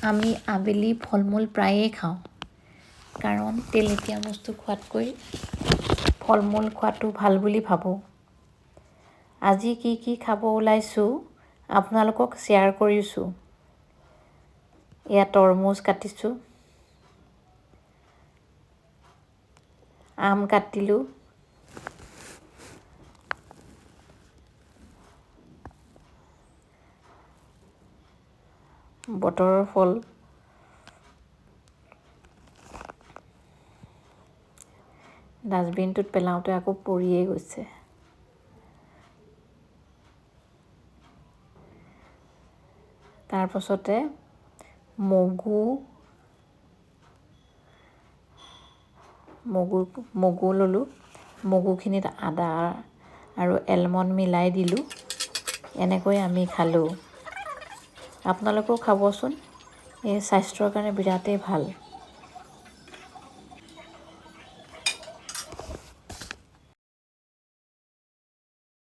আমি আবেলি ফল মূল প্ৰায়ে খাওঁ কাৰণ তেলেতীয়া বস্তু খোৱাতকৈ ফল মূল খোৱাটো ভাল বুলি ভাবোঁ। আজি কি খাব ওলাইছোঁ আপোনালোকক শ্বেয়াৰ কৰিছোঁ। এয়া তৰমুজ কাটিছোঁ, আম কাটিলোঁ, বতৰৰ ফল ডাষ্টবিনটোত পেলাওঁতে আকৌ পৰিয়ে গৈছে। তাৰপাছতে মগু ল'লোঁ। মগুখিনিত আদা আৰু এলমণ্ড মিলাই দিলোঁ। এনেকৈ আমি খালোঁ। আপোনালোকেও খাবচোন, এই স্বাস্থ্যৰ কাৰণে বিৰাটেই ভাল।